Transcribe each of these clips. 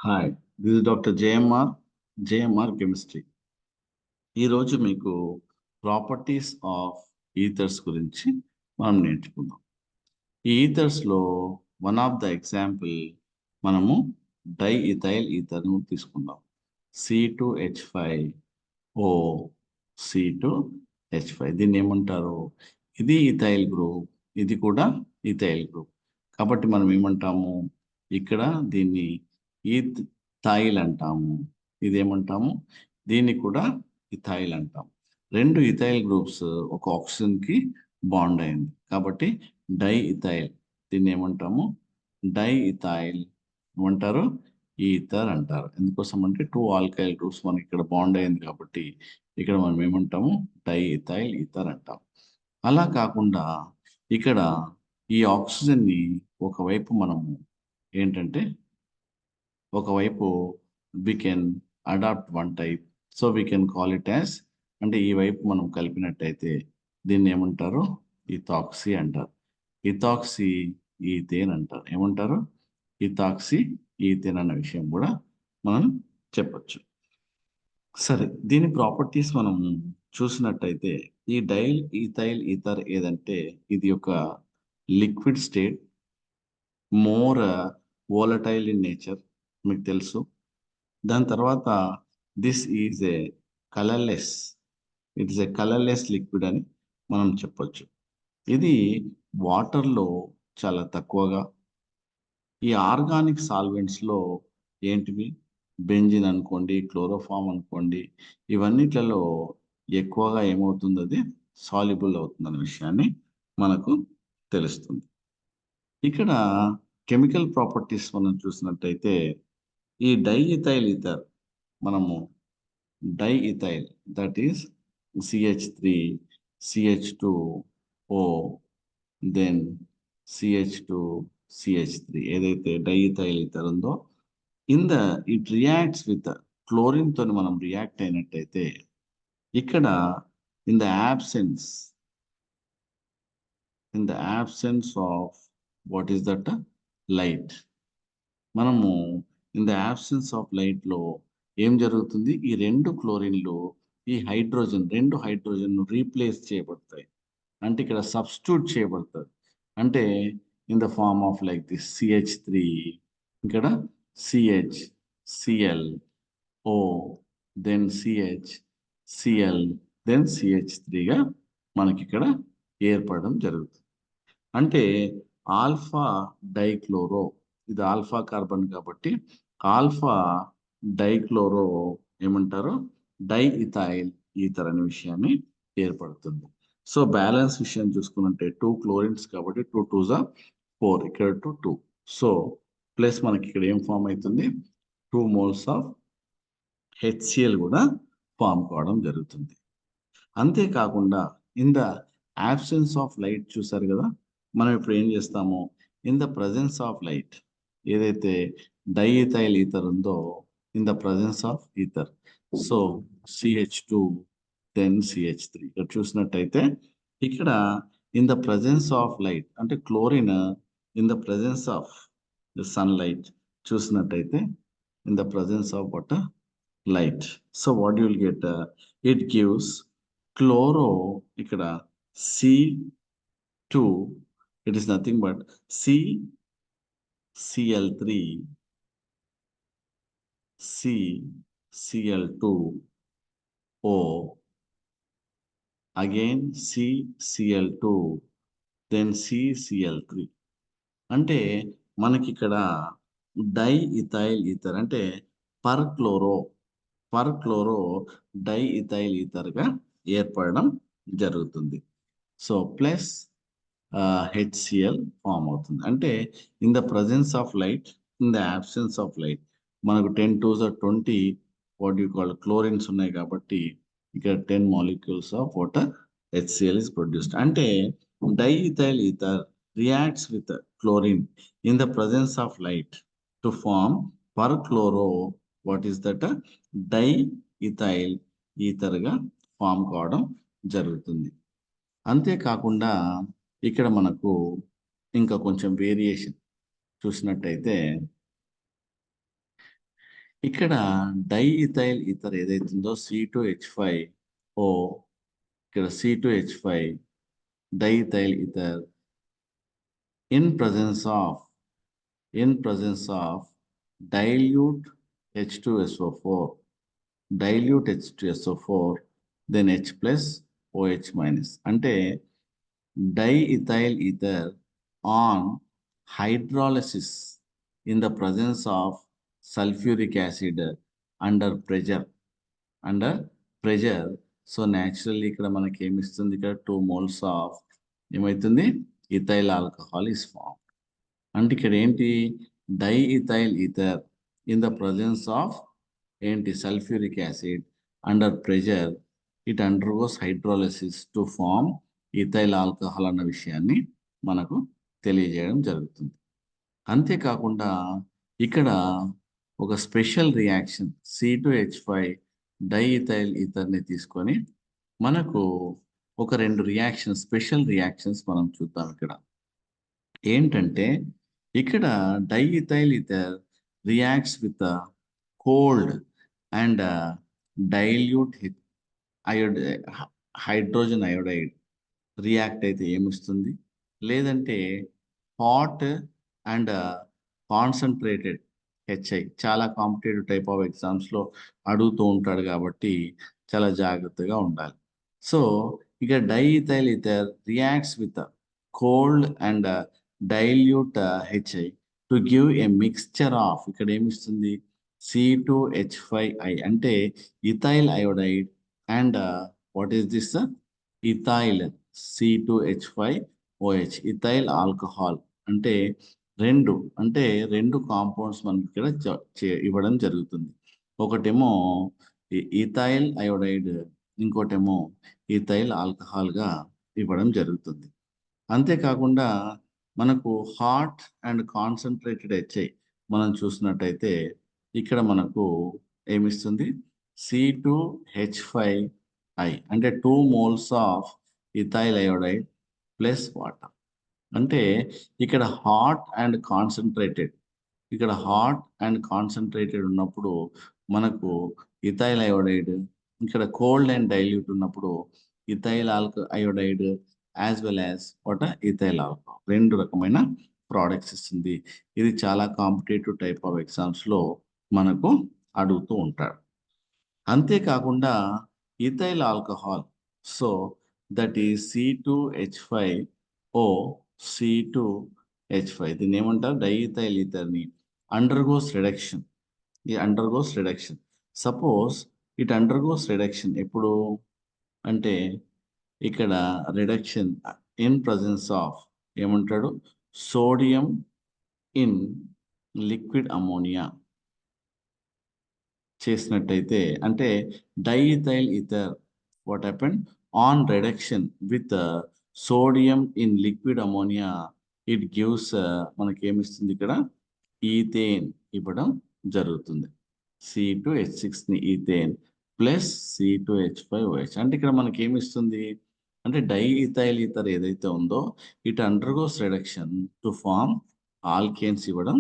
Hi, this is doctor JMR chemistry. ఈరోజు మీకు properties of ఈథర్స్ గురించి మనం నేర్చుకుందాం. ఈ ఈథర్స్లో వన్ ఆఫ్ ద ఎగ్జాంపుల్ మనము డైఇథైల్ ఈథర్ను తీసుకుందాం. C2H5O C2H5 దీన్ని ఏమంటారు? ఇది ఇథైల్ గ్రూప్, ఇది కూడా ఇథైల్ గ్రూప్. కాబట్టి మనం ఏమంటాము? ఇక్కడ దీన్ని ఈథైల్ అంటాము, ఇదేమంటాము? దీన్ని కూడా ఇథైల్ అంటాం. రెండు ఇథైల్ గ్రూప్స్ ఒక ఆక్సిజన్కి బాండ్ అయింది కాబట్టి డైఇథైల్. దీన్ని ఏమంటాము? డైఇథైల్ ఏమంటారు? ఈథర్ అంటారు. ఎందుకోసం అంటే టూ ఆల్కైల్ గ్రూప్స్ మనకి ఇక్కడ బాండ్ అయింది కాబట్టి ఇక్కడ మనం ఏమంటాము? డైఇథైల్ ఈథర్ అంటాం. అలా కాకుండా ఇక్కడ ఈ ఆక్సిజన్ని ఒకవైపు మనము ఏంటంటే ఒకవైపు we can adopt one type, so we can call it as, అంటే ఈ వైపు మనం కలిపినట్టయితే దీన్ని ఏమంటారు? ఇథాక్సీ అంటారు. ఇథాక్సీ ఈథేన్ అంటారు. ఏమంటారు? ఇథాక్సీ ఈథేన్ అన్న విషయం కూడా మనం చెప్పొచ్చు. సరే, దీని ప్రాపర్టీస్ మనం చూసినట్టయితే ఈ డైఇథైల్ ఈథర్ ఏదంటే ఇది ఒక liquid state, more volatile in nature, మీకు తెలుసు. దాని తర్వాత this is a colourless, it is a colourless liquid అని మనం చెప్పొచ్చు. ఇది వాటర్లో చాలా తక్కువగా, ఈ ఆర్గానిక్ సాల్వెంట్స్లో ఏంటివి, బెంజిన్ అనుకోండి, క్లోరోఫామ్ అనుకోండి, ఇవన్నిట్లలో ఎక్కువగా ఏమవుతుంది? అది సాల్యుబుల్ అవుతుంది అనే విషయాన్ని మనకు తెలుస్తుంది. ఇక్కడ కెమికల్ ప్రాపర్టీస్ మనం చూసినట్టయితే ఈ డైఇథైల్ ఈథర్ మనము diethyl that is CH3 CH2O then CH2 CH3 ఏదైతే డైఇథైల్ ఈథర్ ఉందో ఇట్ రియాక్ట్స్ విత్ క్లోరిన్ తోని మనం రియాక్ట్ అయినట్టయితే ఇక్కడ in the absence of what is that light, మనము ఇన్ ద యాబ్సెన్స్ ఆఫ్ లైట్లో ఏం జరుగుతుంది? ఈ రెండు క్లోరిన్లు ఈ రెండు హైడ్రోజన్ రీప్లేస్ చేయబడతాయి. అంటే ఇక్కడ సబ్స్టిట్యూట్ చేయబడతాయి. అంటే in the form of like this CH3, ఇక్కడ CH ClO then CH then CH3గా మనకి ఇక్కడ ఏర్పడడం జరుగుతుంది. అంటే ఆల్ఫా డైక్లోరో, ఇది ఆల్ఫా కార్బన్ కాబట్టి ఆల్ఫా డైక్లోరో ఏమంటారు? డైఇథైల్ ఈథర్ అనే విషయాన్ని ఏర్పడుతుంది. సో బ్యాలెన్స్ విషయం చూసుకున్నట్టే 2 క్లోరిన్స్ కాబట్టి 2 2s 4, ఇక్కడ 2. సో ప్లస్ మనకి ఇక్కడ ఏం ఫామ్ అవుతుంది? 2 moles ఆఫ్ HCl కూడా ఫామ్ కావడం జరుగుతుంది. అంతేకాకుండా in the absence of light చూసారు కదా, మనం ఇప్పుడు ఏం చేస్తాము? In the presence of light ఏదైతే డైఇథైల్ ఈథర్ ఉందో in the presence of ether, so CH2 then CH3 ఇక్కడ చూసినట్టయితే ఇక్కడ in the presence of light అంటే chlorine in the presence of the sunlight చూసినట్టయితే in the presence of what light, so what you will get, it gives chloro, ఇక్కడ C2, it is nothing but CCl3 CCl2O again CCl2 then CCl3. అంటే మనకి ఇక్కడ diethyl ether అంటే per chloro diethyl ఈథర్గా ఏర్పడడం జరుగుతుంది. So plus HCl form అవుతుంది. అంటే in the presence of light, in the absence of light మనకు 10 2s 20 what you call chlorines ఉన్నాయి కాబట్టి ఇక్కడ 10 molecules of water HCl is produced. అంటే diethyl ether reacts with chlorine in the presence of light to form perchloro what is that diethyl ఈథర్గా form కావడం జరుగుతుంది. అంతేకాకుండా ఇక్కడ మనకు ఇంకా కొంచెం వేరియేషన్ చూసినట్టయితే ఇక్కడ డైఇథైల్ ఈథర్ ఏదైతుందో C2H5O, ఇక్కడ C2H5 diethyl ether in presence of dilute H2SO4, then H plus OH minus. అంటే diethyl ether on hydrolysis in the presence of sulfuric acid under pressure. So naturally ఇక్కడ మనకి ఏమిస్తుంది, ఇక్కడ 2 moles of ఏమవుతుంది, ethyl alcohol is form. అంటే ఇక్కడ ఏంటి, diethyl ether in the presence of ఏంటి, sulfuric acid under pressure, it undergoes hydrolysis to form ethyl alcohol అన్న విషయాన్ని మనకు తెలియజేయడం జరుగుతుంది. అంతేకాకుండా ఇక్కడ ఒక స్పెషల్ రియాక్షన్ C2H5 డైఇథైల్ ఈథర్ని తీసుకొని మనకు ఒక 2 రియాక్షన్స్, స్పెషల్ రియాక్షన్స్ మనం చూద్దాం. ఇక్కడ ఏంటంటే, ఇక్కడ diethyl ether reacts with cold and dilute hydrogen iodide react అయితే ఏమిస్తుంది, లేదంటే హాట్ అండ్ కాన్సన్ట్రేటెడ్ హెచ్ఐ. చాలా కాంపిటేటివ్ టైప్ ఆఫ్ ఎగ్జామ్స్లో అడుగుతూ ఉంటాడు కాబట్టి చాలా జాగ్రత్తగా ఉండాలి. సో ఇక diethyl ether reacts with cold and dilute HI to give a mixture of, ఇక్కడ ఏమిస్తుంది, C2H5I అంటే ethyl iodide and what is this, ethyl C2H5OH ethyl alcohol. అంటే రెండు కాంపౌండ్స్ మనకి ఇక్కడ ఇవ్వడం జరుగుతుంది. ఒకటేమో ఇథైల్ అయోడైడ్, ఇంకోటేమో ఇథైల్ ఆల్కహాల్గా ఇవ్వడం జరుగుతుంది. అంతేకాకుండా మనకు హాట్ అండ్ కాన్సన్ట్రేటెడ్ హెచ్ఐ మనం చూసినట్టయితే ఇక్కడ మనకు ఏమిస్తుంది, C2H5I అంటే 2 moles of ethyl iodide plus water. అంటే ఇక్కడ హాట్ అండ్ కాన్సన్ట్రేటెడ్ ఉన్నప్పుడు మనకు ఇథైల్ అయోడైడ్, ఇక్కడ కోల్డ్ అండ్ డైల్యూట్ ఉన్నప్పుడు ethyl iodide as well as ethyl alcohol, 2 రకమైన ప్రోడక్ట్స్ ఇస్తుంది. ఇది చాలా కాంపిటేటివ్ టైప్ ఆఫ్ ఎగ్జామ్స్లో మనకు అడుగుతూ ఉంటాడు. అంతేకాకుండా ethyl alcohol, so that is C2H5O C2H5, దీన్ని ఏమంటారు, డైఇథైల్ ఈథర్ని undergoes reduction. Suppose it undergoes reduction ఎప్పుడు అంటే, ఇక్కడ రిడక్షన్ ఇన్ ప్రజెన్స్ ఆఫ్ ఏమంటాడు, సోడియం ఇన్ లిక్విడ్ అమోనియా చేసినట్టయితే, అంటే diethyl ether what happen on reduction with sodium in liquid ammonia, it gives మనకి ఏమిస్తుంది, ఇక్కడ ఈథేన్ ఇవ్వడం జరుగుతుంది. C2H6ని ఈథేన్ ప్లస్ C2H5OH. అంటే ఇక్కడ మనకి ఏమిస్తుంది అంటే, డైఇథైల్ ఈథర్ ఏదైతే ఉందో it undergoes reduction to form alkanes ఇవ్వడం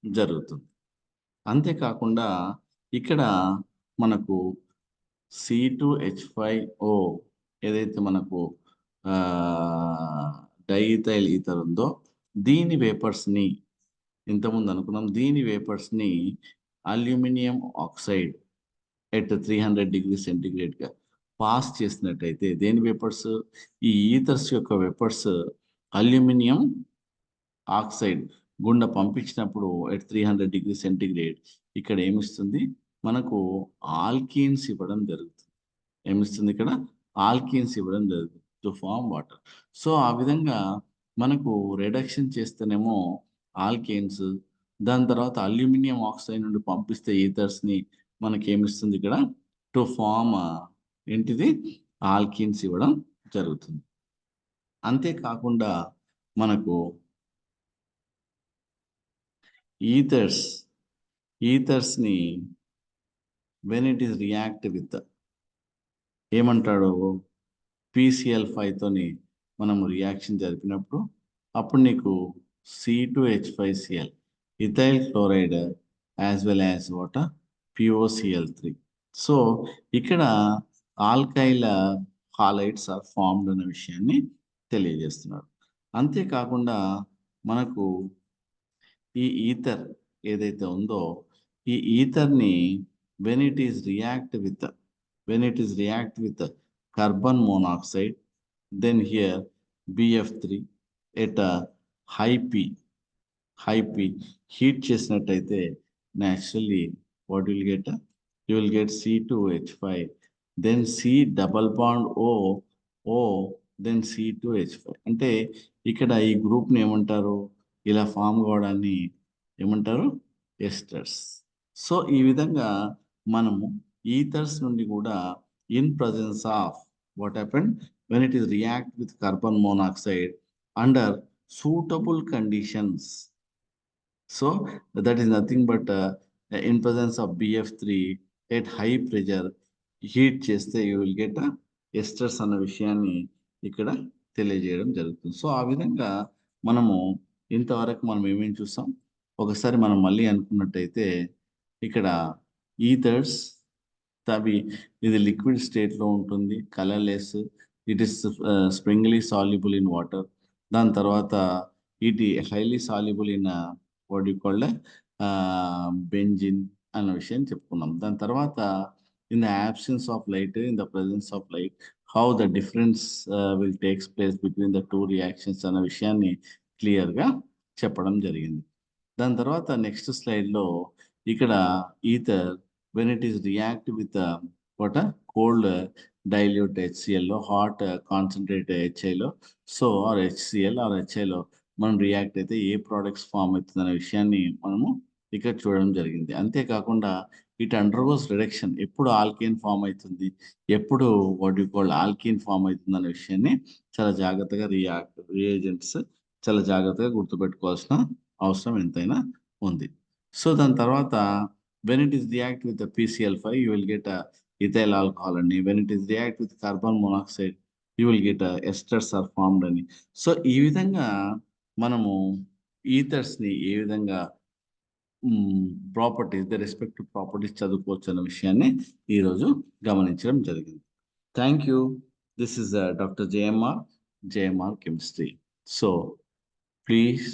జరుగుతుంది. అంతేకాకుండా ఇక్కడ మనకు C2H5O ఏదైతే మనకు డైఇథైల్ ఈథర్ ఉందో దీని వేపర్స్ని, ఇంతకుముందు అనుకున్నాం, దీని వేపర్స్ని అల్యూమినియం ఆక్సైడ్ ఎట్ 300 degrees సెంటిగ్రేడ్గా పాస్ చేసినట్టయితే, దేని వేపర్స్, ఈ ఈథర్స్ యొక్క వేపర్స్ అల్యూమినియం ఆక్సైడ్ గుండా పంపించినప్పుడు ఎట్ 300 degrees సెంటిగ్రేడ్ ఇక్కడ ఏమిస్తుంది, మనకు ఆల్కీన్స్ ఇవ్వడం జరుగుతుంది. ఏమిస్తుంది, ఇక్కడ ఆల్కీన్స్ ఇవ్వడం జరుగుతుంది టు ఫార్మ్ వాటర్. సో ఆ విధంగా మనకు రిడక్షన్ చేస్తేనేమో ఆల్కేన్స్, దాని తర్వాత అల్యూమినియం ఆక్సైడ్ నుండి పంపిస్తే ఈథర్స్ని మనకి ఏమిస్తుంది, ఇక్కడ టు ఫార్మ్ ఏంటిది, ఆల్కీన్స్ ఇవ్వడం జరుగుతుంది. అంతేకాకుండా మనకు ఈథర్స్ని when it is react with ఏమంటాడు, PCl5తోని మనము రియాక్షన్ జరిపినప్పుడు అప్పుడు నీకు C2H5Cl ethyl chloride as well as water POCl3. So ఇక్కడ ఆల్కైల్ హాలైడ్స్ ఆర్ ఫార్మ్డ్ అనే విషయాన్ని తెలియజేస్తున్నారు. అంతేకాకుండా మనకు ఈ ఈథర్ ఏదైతే ఉందో ఈ ఈథర్ని when it is react with carbon monoxide, then here BF3 at a high P heat చేసినట్టయితే naturally what you will get, you will get C2H5, then C double bond O then C2H5. అంటే ఇక్కడ ఈ గ్రూప్ని ఏమంటారు, ఇలా form కావడాన్ని ఏమంటారు, esters. So ఈ విధంగా మనము ఈథర్స్ నుండి కూడా in presence of what happened when it is react with carbon monoxide under suitable conditions. So that is nothing but in presence of BF3 at high pressure heat చేస్తే you will get a esters అన్న విషయాన్ని ఇక్కడ తెలియజేయడం జరుగుతుంది. So ఆ విధంగా మనము ఇంతవరకు మనం ఏమేమి చూసాం ఒకసారి మనం మళ్ళీ అనుకున్నట్టయితే ఇక్కడ ఈథర్స్ అవి ఇది లిక్విడ్ స్టేట్లో ఉంటుంది, colourless, it is sparingly soluble in water. దాని తర్వాత ఇది highly soluble in what you called benzene అన్న విషయం చెప్పుకున్నాం. దాని తర్వాత in the absence of light, in the presence of light, how the difference will takes place between the two reactions అన్న విషయాన్ని క్లియర్గా చెప్పడం జరిగింది. దాని తర్వాత నెక్స్ట్ స్లైడ్లో ఇక్కడ ether when it is react with what a cold dilute HCl లో హాట్ కాన్సన్ట్రేట్ HI లో so or HCl or HI లో మనం రియాక్ట్ అయితే ఏ ప్రోడక్ట్స్ ఫామ్ అవుతుంది అనే విషయాన్ని మనము ఇక్కడ చూడడం జరిగింది. అంతేకాకుండా ఇట్ అండర్గోస్ రిడక్షన్, ఎప్పుడు ఆల్కేన్ ఫామ్ అవుతుంది, ఎప్పుడు what you call alkene form అవుతుంది అనే విషయాన్ని చాలా జాగ్రత్తగా రియేజెంట్స్ చాలా జాగ్రత్తగా గుర్తుపెట్టుకోవాల్సిన అవసరం ఎంతైనా ఉంది. సో దాని తర్వాత when it is react with the PCl5 you will get a ethyl alcohol and when it is react with carbon monoxide you will get a esters are formed అని. సో ఈ విధంగా మనము ఈథర్స్ ని ఏ విధంగా ప్రాపర్టీస్ ద రెస్పెక్టివ్ ప్రాపర్టీస్ చదువుకోవచ్చు అన్న విషయాన్ని ఈరోజు గమనించడం జరిగింది. Thank you. This is doctor JMR chemistry. So please